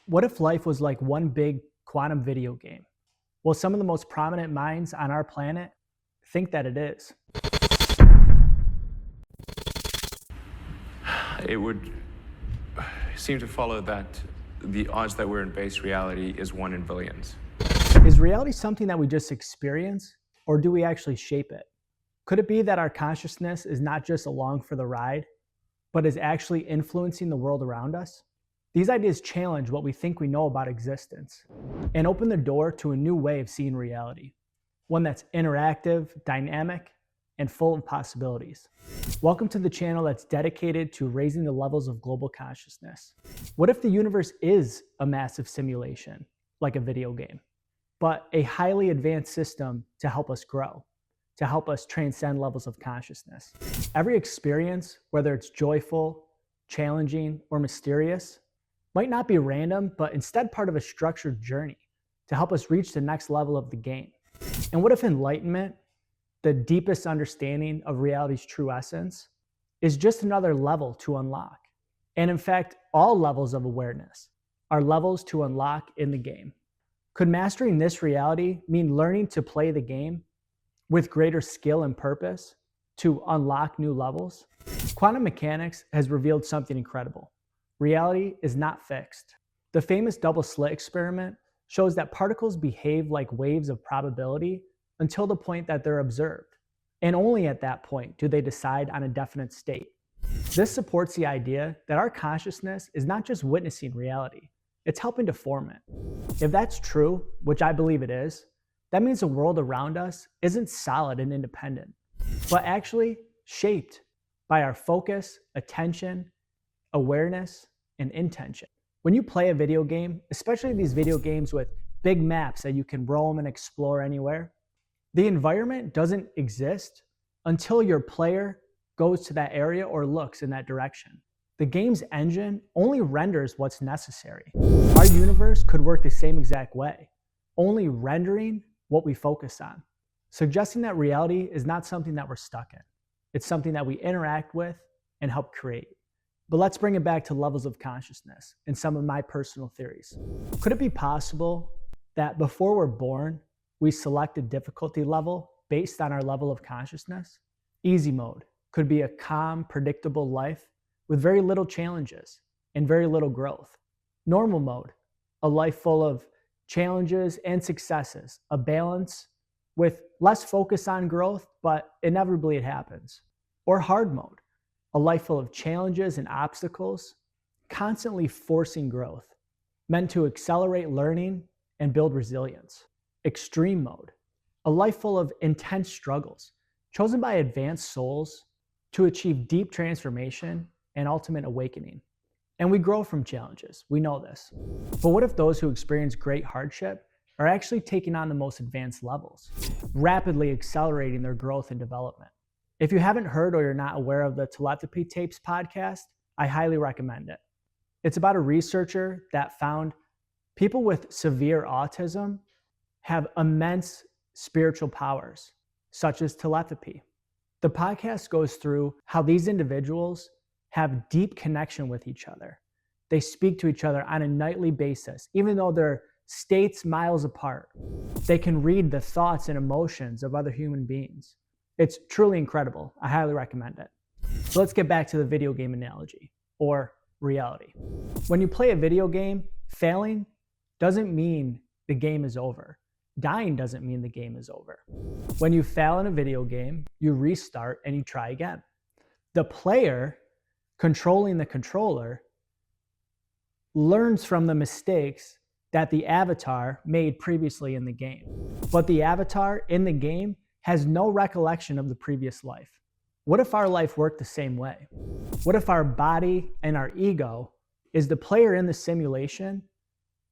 What if life was like one big quantum video game? Well, some of the most prominent minds on our planet think that it is. It would seem to follow that the odds that we're in base reality is 1 in billions. Is reality something that we just experience, or do we actually shape it? Could it be that our consciousness is not just along for the ride, but is actually influencing the world around us? These ideas challenge what we think we know about existence and open the door to a new way of seeing reality, one that's interactive, dynamic, and full of possibilities. Welcome to the channel that's dedicated to raising the levels of global consciousness. What if the universe is a massive simulation, like a video game, but a highly advanced system to help us grow, to help us transcend levels of consciousness? Every experience, whether it's joyful, challenging, or mysterious, might not be random, but instead part of a structured journey to help us reach the next level of the game. And what if enlightenment, the deepest understanding of reality's true essence, is just another level to unlock? And in fact, all levels of awareness are levels to unlock in the game. Could mastering this reality mean learning to play the game with greater skill and purpose to unlock new levels? Quantum mechanics has revealed something incredible. Reality is not fixed. The famous double-slit experiment shows that particles behave like waves of probability until the point that they're observed. And only at that point do they decide on a definite state. This supports the idea that our consciousness is not just witnessing reality, it's helping to form it. If that's true, which I believe it is, that means the world around us isn't solid and independent, but actually shaped by our focus, attention, awareness, and intention. When you play a video game, especially these video games with big maps that you can roam and explore anywhere, the environment doesn't exist until your player goes to that area or looks in that direction. The game's engine only renders what's necessary. Our universe could work the same exact way, only rendering what we focus on, suggesting that reality is not something that we're stuck in. It's something that we interact with and help create. But let's bring it back to levels of consciousness and some of my personal theories. Could it be possible that before we're born, we select a difficulty level based on our level of consciousness? Easy mode could be a calm, predictable life with very little challenges and very little growth. Normal mode, a life full of challenges and successes, a balance with less focus on growth, but inevitably it happens. Or hard mode, a life full of challenges and obstacles, constantly forcing growth, meant to accelerate learning and build resilience. Extreme mode, a life full of intense struggles, chosen by advanced souls to achieve deep transformation and ultimate awakening. And we grow from challenges, we know this. But what if those who experience great hardship are actually taking on the most advanced levels, rapidly accelerating their growth and development? If you haven't heard or you're not aware of the Telepathy Tapes podcast, I highly recommend it. It's about a researcher that found people with severe autism have immense spiritual powers, such as telepathy. The podcast goes through how these individuals have deep connection with each other. They speak to each other on a nightly basis, even though they're states miles apart. They can read the thoughts and emotions of other human beings. It's truly incredible. I highly recommend it. So let's get back to the video game analogy, or reality. When you play a video game, failing doesn't mean the game is over. Dying doesn't mean the game is over. When you fail in a video game, you restart and you try again. The player controlling the controller learns from the mistakes that the avatar made previously in the game. But the avatar in the game has no recollection of the previous life. What if our life worked the same way? What if our body and our ego is the player in the simulation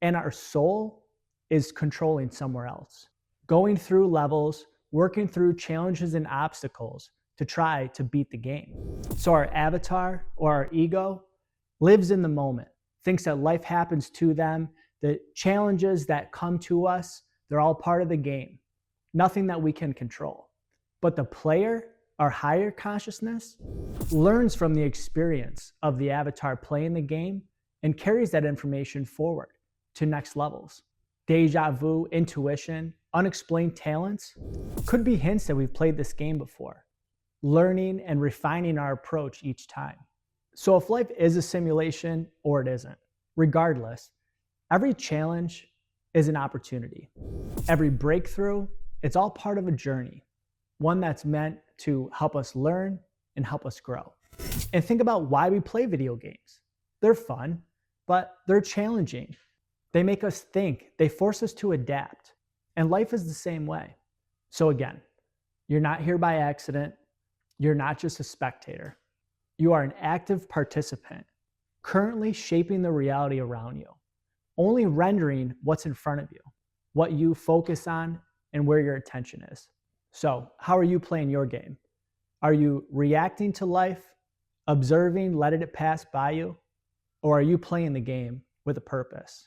and our soul is controlling somewhere else, going through levels, working through challenges and obstacles to try to beat the game? So our avatar or our ego lives in the moment, thinks that life happens to them, the challenges that come to us, they're all part of the game, nothing that we can control. But the player, our higher consciousness, learns from the experience of the avatar playing the game and carries that information forward to next levels. Deja vu, intuition, unexplained talents could be hints that we've played this game before, learning and refining our approach each time. So if life is a simulation or it isn't, regardless, every challenge is an opportunity. Every breakthrough, it's all part of a journey, one that's meant to help us learn and help us grow. And think about why we play video games. They're fun, but they're challenging. They make us think, they force us to adapt. And life is the same way. So again, you're not here by accident. You're not just a spectator. You are an active participant, currently shaping the reality around you, only rendering what's in front of you, what you focus on, and where your attention is. So, how are you playing your game? Are you reacting to life, observing, letting it pass by you? Or are you playing the game with a purpose?